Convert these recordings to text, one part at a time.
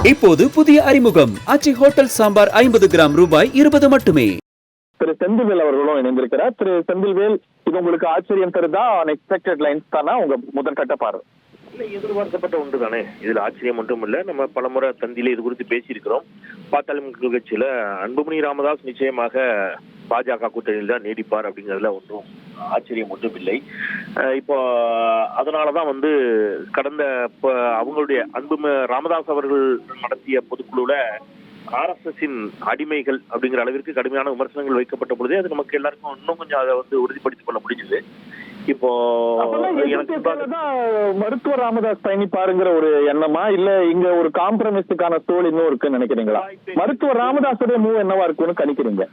இப்போது புதிய அறிமுகம் ஆச்சி ஹோட்டல் சாம்பார் 50 கிராம் ரூபாய் 20 மட்டுமே. திரு செந்தில்வேல் அவர்களும் இணைந்திருக்கிறார். திரு செந்தில்வேல், இது உங்களுக்கு ஆச்சரியம் தருதா? அன்எக்ஸ்பெக்டட் லைன்ஸ் தானா உங்க முதற்கட்ட பார்வை? இல்ல, எதிர்பார்க்கப்பட்ட ஒன்று தானே. இதுல ஆச்சரியம் ஒன்றும் இல்ல. நம்ம பலமுறை தந்தியில இது குறித்து பேசியிருக்கிறோம். பாட்டாளி மக்கள் கட்சியில அன்புமணி ராமதாஸ் நிச்சயமாக பாஜக கூட்டணியில் தான் நீடிப்பார் அப்படிங்கிறதுல ஒன்றும் ஆச்சரியம் ஒன்றும் இல்லை. இப்போ அதனாலதான் கடந்த அவங்களுடைய ராமதாஸ் அவர்கள் நடத்திய பொதுக்குழுல RSSின் அடிமைகள் அப்படிங்கிற அளவிற்கு கடுமையான விமர்சனங்கள் வைக்கப்பட்ட பொழுதே அது நமக்கு எல்லாருக்கும் இன்னும் கொஞ்சம் அதை உறுதிப்படுத்திக் கொள்ள முடிஞ்சது. இப்போ மருத்துவர் ராமதாஸ் பயணிப்பாருங்கிற ஒரு எண்ணமா, இல்ல இங்க ஒரு காம்ப்ரமைஸுக்கான சூழல் இன்னும் இருக்குன்னு நினைக்கிறீங்களா? மருத்துவர் ராமதாஸுடைய மூவ் என்னவா இருக்குன்னு கணிக்கிறீங்க?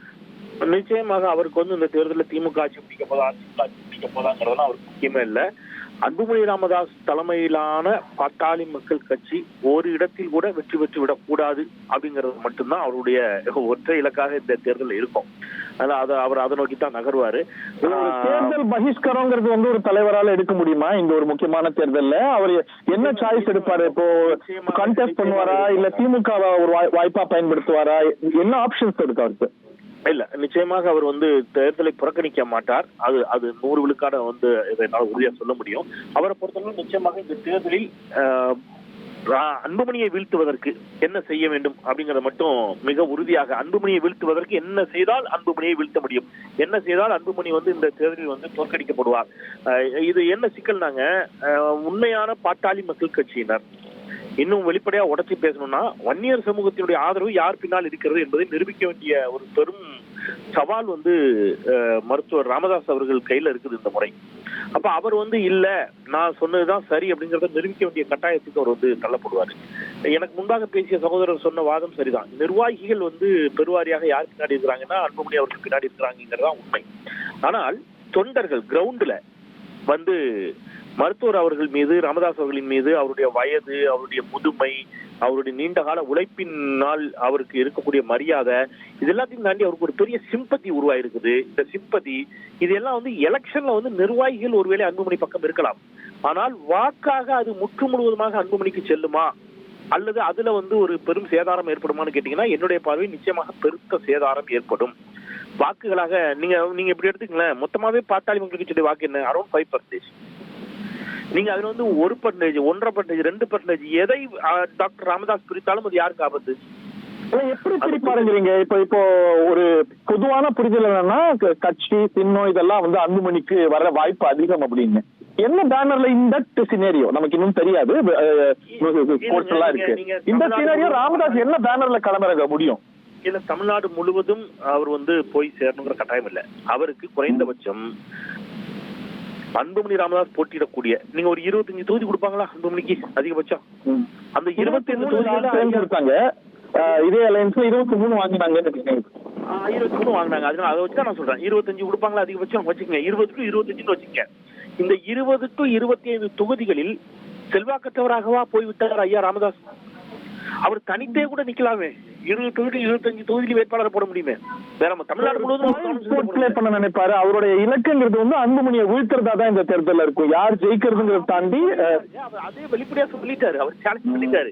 நிச்சயமாக அவருக்கு இந்த தேர்தலில் திமுக ஆட்சி பிடிக்க போதா, அதிமுக ஆட்சி பிடிக்க போதாங்கிறதுலாம் அவருக்கு முக்கியமே இல்லை. அன்புமணி ராமதாஸ் தலைமையிலான பாட்டாளி மக்கள் கட்சி ஒரு இடத்தில் கூட வெற்றி பெற்று விடக்கூடாது அப்படிங்கிறது மட்டும்தான் அவருடைய ஒற்றை இலக்காக இந்த தேர்தலில் இருக்கும். அதனால அவர் அதை நோக்கித்தான் நகர்வாரு. தேர்தல் பகிஷ்கரங்கிறது ஒரு தலைவரால் எடுக்க முடியுமா? இந்த ஒரு முக்கியமான தேர்தல்ல அவர் என்ன சாய்ஸ் எடுப்பாரு? இப்போ கண்டெஸ்ட் பண்ணுவாரா, இல்ல திமுக ஒரு வாய்ப்பா பயன்படுத்துவாரா? என்ன ஆப்ஷன்ஸ் இருக்கு அவருக்கு? இல்ல, நிச்சயமாக அவர் தேர்தலை புறக்கணிக்க மாட்டார். அது 100 விழுக்காட என்னால உறுதியா சொல்ல முடியும். அவரை பொறுத்தவரை நிச்சயமாக இந்த தேர்தலில் அன்புமணியை வீழ்த்துவதற்கு என்ன செய்ய வேண்டும் அப்படிங்கறத மட்டும் மிக உறுதியாக, அன்புமணியை வீழ்த்துவதற்கு என்ன செய்தால் அன்புமணியை வீழ்த்த முடியும், என்ன செய்தால் அன்புமணி இந்த தேர்தலில் தோற்கடிக்கப்படுவார். இது என்ன சிக்கல்னாங்க, உண்மையான பாட்டாளி மக்கள் கட்சியினர் இன்னும் வெளிப்படையா உடச்சி பேசணும்னா வன்னியர் சமூகத்தினுடைய ஆதரவு யார் பின்னால் இருக்கிறது என்பதை நிரூபிக்க வேண்டிய ஒரு பெரும் சவால் மருத்துவர் ராமதாஸ் அவர்கள் கையில இருக்குது இந்த முறை. அப்ப அவர் இல்ல நான் சொன்னதுதான் சரி அப்படிங்கறத நிரூபிக்க வேண்டிய கட்டாயத்துக்கு அவர் தள்ளப்படுவாரு. எனக்கு முன்பாக பேசிய சகோதரர் சொன்ன வாதம் சரிதான். நிர்வாகிகள் பெருவாரியாக யார் பின்னாடி இருக்கிறாங்கன்னா அன்புமணி அவர்கள் பின்னாடி இருக்கிறாங்கிறதா உண்மை. ஆனால் தொண்டர்கள் கிரவுண்ட்ல மருத்துவர் அவர்கள் மீது, ராமதாஸ் அவர்களின் மீது அவருடைய வயது, அவருடைய முதுமை, அவருடைய நீண்டகால உழைப்பினால் அவருக்கு இருக்கக்கூடிய மரியாதை, இது எல்லாத்தையும் தாண்டி அவருக்கு ஒரு பெரிய சிம்பத்தி உருவாயிருக்குது. இந்த சிம்பத்தி இதெல்லாம் எலெக்ஷன்ல நிர்வாகிகள் ஒருவேளை அன்புமணி பக்கம் இருக்கலாம். ஆனால் வாக்காக அது முற்று முழுவதுமாக அன்புமணிக்கு செல்லுமா அல்லது அதுல ஒரு பெரும் சேதாரம் ஏற்படுமான்னு கேட்டீங்கன்னா என்னுடைய பார்வை நிச்சயமாக பெருத்த சேதாரம் ஏற்படும். வாக்குகளாக நீங்க இப்படி எடுத்துக்கங்களேன், மொத்தமாவே பாட்டாளி மக்கள் கட்சியுடைய வாக்கு என்ன, அரௌண்ட் 5%. நீங்க அதுல 1%, 1.5%, 2% எதை டாக்டர் ராமதாஸ் பிரித்தாலும் அது யாருக்கு ஆபத்து? எப்படி பிரிப்பாருங்கிறீங்க? இப்போ ஒரு பொதுவான புரிதல் என்னன்னா, கட்சி சின்னம் இதெல்லாம் அன்புமணிக்கு வர வாய்ப்பு அதிகம் அப்படின்னு. என்ன பேனர்ல இந்த சினேரியோ நமக்கு இன்னும் தெரியாது, இருக்கு. இந்த சினேரியோ ராமதாஸ் என்ன பேனர்ல கிளம்புற முடியும்? இல்ல, தமிழ்நாடு முழுவதும் அவர் போய் சேரணுங்கிற கட்டாயம் இல்ல. அவருக்கு குறைந்தபட்சம் அன்புமணி ராமதாஸ் போட்டியிடக்கூடிய நீங்க ஒரு 25 தொகுதி கொடுப்பாங்களா அன்புமணிக்கு அதிகபட்சம்? அந்த 25 தொகுதிகள் கொடுத்தாங்க. இதே அலையன்ஸ்ல 23 வாங்கினாங்க. 23 வாங்கினாங்க. அதனால அதை வச்சுதான் நான் சொல்றேன். 25 கொடுப்பாங்களா அதிகபட்சம் வச்சுக்கங்க. 20 to 25 வச்சுக்கங்க. இந்த 20 to 25 தொகுதிகளில் செல்வாக்கற்றவராகவா போய்விட்டார் ஐயா ராமதாஸ்? அவர் தனித்தே கூட நிக்கலாமே. 20 தொகுதி 25 தொகுதியில் வேட்பாளரை போட முடியுமே. தமிழ்நாடு முழுவதும் பண்ண நினைப்பாரு. அவருடைய இலக்குங்கிறது அன்புமணியை வீழ்த்துறதா தான் இந்த தேர்தல் இருக்கும். யார் ஜெயிக்கிறதுங்கிறத தாண்டி அதே வெளிப்படையா சொல்லிட்டாரு. அவர் சேலஞ்ச் பண்ணிட்டாரு.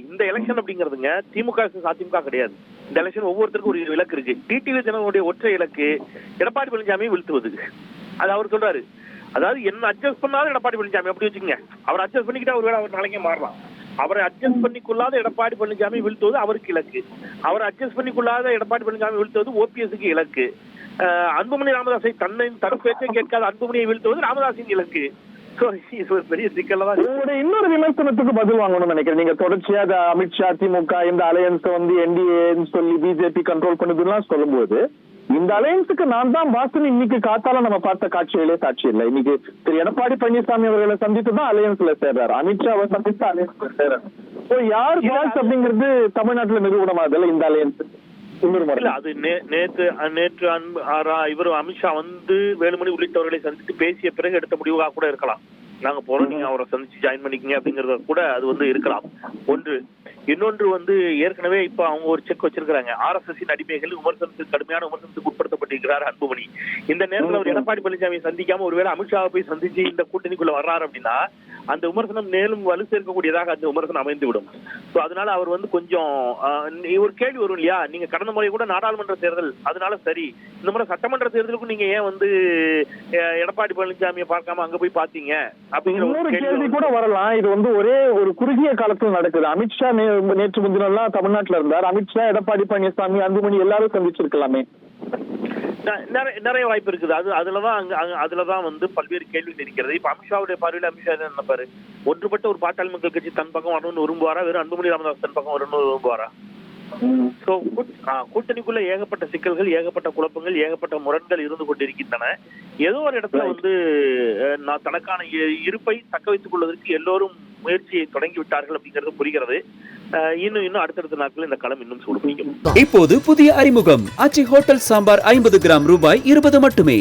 இந்த எலெக்ஷன் அப்படிங்கிறதுங்க திமுக அதிமுக கிடையாது. இந்த எலெக்ஷன் ஒவ்வொருத்தருக்கும் ஒரு இலக்கு இருக்கு. டிடிவி தினகரனுடைய ஒற்றை இலக்கு எடப்பாடி பழனிசாமியை வீழ்த்துவது. அது அவர் சொல்றாரு. அதாவது என்ன அட்ஜஸ்ட் பண்ணாலும் எடப்பாடி பழனிசாமி அப்படி வச்சுக்கோங்க. அவர் அட்ஜஸ்ட் பண்ணிக்கிட்டா ஒருவேளை அவர் நாளைக்கே மாறலாம். அவரை அட்ஜஸ்ட் பண்ணிக்கொள்ளாத எடப்பாடி பழனிசாமி வீழ்த்துவது அவருக்கு இலக்கு. அவரை அட்ஜஸ்ட் பண்ணிக்கொள்ளாத எடப்பாடி பழனிசாமி வீழ்த்துவது ஓபிஎஸ்க்கு இலக்கு. அன்புமணி ராமதாஸை தன் பேச்சை கேட்காத அன்புமணியை வீழ்த்துவது ராமதாஸின் இலக்கு. பெரிய சிக்கல் தான். இன்னொரு விமர்சனத்துக்கு பதில் வாங்கணும்னு நினைக்கிறேன். நீங்க தொடர்ச்சியா அமித்ஷா, திமுக இந்த அலையன்ஸ் என்டிஏன்னு சொல்லி பிஜேபி கண்ட்ரோல் பண்ணுதுலாம் சொல்லும்போது, இந்த அலையன்ஸுக்கு நான் தான் பாஸ்ன்னு இன்னைக்கு காத்தால நம்ம பார்த்த காட்சிகளே சாட்சி இல்லை. இன்னைக்கு திரு எடப்பாடி பழனிசாமி அவர்களை சந்தித்து தான் அலையன்ஸ்ல சேர்றாரு. அமித்ஷாவை சந்தித்து அலையன்ஸ்ல சேர்றாரு. யார் பாஸ் அப்படிங்கிறது தமிழ்நாட்டுல நிரூபணமாகல இந்த அலையன்ஸ். இல்ல, அது நேற்று இவர் அமித்ஷா வேலுமணி உள்ளிட்டவர்களை சந்தித்து பேசிய பிறகு எடுத்த முடிவாக கூட இருக்கலாம். நாங்க போறோம், நீங்க அவரை சந்திச்சு ஜாயின் பண்ணிக்கங்க அப்படிங்கறத கூட அது இருக்கலாம். ஒன்று. இன்னொன்று வந்து ஏற்கனவே இப்ப அவங்க ஒரு செக் வச்சிருக்காங்க. RSS அடிமைகள் கடுமையான விமர்சனத்துக்கு உட்படுத்தப்பட்டிருக்கிறார் அன்புமணி. இந்த நேரத்தில் அவர் எடப்பாடி பழனிசாமியை சந்திக்காம ஒருவேளை அமித்ஷாவை போய் சந்திச்சு இந்த கூட்டணிக்குள்ள வர்றாரு அப்படின்னா அந்த விமர்சனம் மேலும் வலு சேர்க்கக்கூடியதாக அந்த விமர்சனம் அமைந்துவிடும். ஸோ அதனால அவர் வந்து கொஞ்சம் ஒரு கேள்வி வரும் இல்லையா, நீங்க கடந்த முறை கூட நாடாளுமன்ற தேர்தல், அதனால சரி இந்த முறை சட்டமன்ற தேர்தலுக்கும் நீங்க ஏன் வந்து எடப்பாடி பழனிசாமியை பார்க்காம அங்க போய் பாத்தீங்க அப்படிங்கிற ஒரு கேள்வி கூட வரலாம். இது வந்து ஒரே ஒரு குறுகிய காலத்தில் நடக்குது. அமித்ஷா நேற்று முன்தினம் தமிழ்நாட்டுல இருந்தார். அமித்ஷா, எடப்பாடி பழனிசாமி, அன்புமணி எல்லாரும் சந்திச்சிருக்கலாமே. நிறைய வாய்ப்பு இருக்குது. அதுலதான் வந்து பல்வேறு கேள்விகள் இருக்கிறது. இப்ப அமித்ஷாவுடைய பார்வையில் அமித்ஷா என்ன நினைப்பாரு, ஒன்றுபட்ட ஒரு பாட்டாளி மக்கள் கட்சி தன் பக்கம் வரணும்னு விரும்புவாரா, வெறும் அன்புமணி ராமதாஸ் தன் பக்கம் வரணும்னு விரும்புவாரா? கூட்டணிக்குள்ள ஏகப்பட்ட சிக்கல்கள், ஏகப்பட்ட குழப்பங்கள், ஏகப்பட்ட முரண்கள் இருந்து கொண்டிருக்கின்றன. ஏதோ ஒரு இடத்துல வந்து தனக்கான இருப்பை தக்க வைத்துக் கொள்வதற்கு எல்லோரும் முயற்சியை தொடங்கி விட்டார்கள் அப்படிங்கிறது புரிகிறது. இன்னும் அடுத்தடுத்த நாட்கள் இந்த களம் இன்னும் சூடு பிடிக்கும். இப்போது புதிய அறிமுகம் ஆச்சி ஹோட்டல் சாம்பார் 50 கிராம் ரூபாய் 20 மட்டுமே.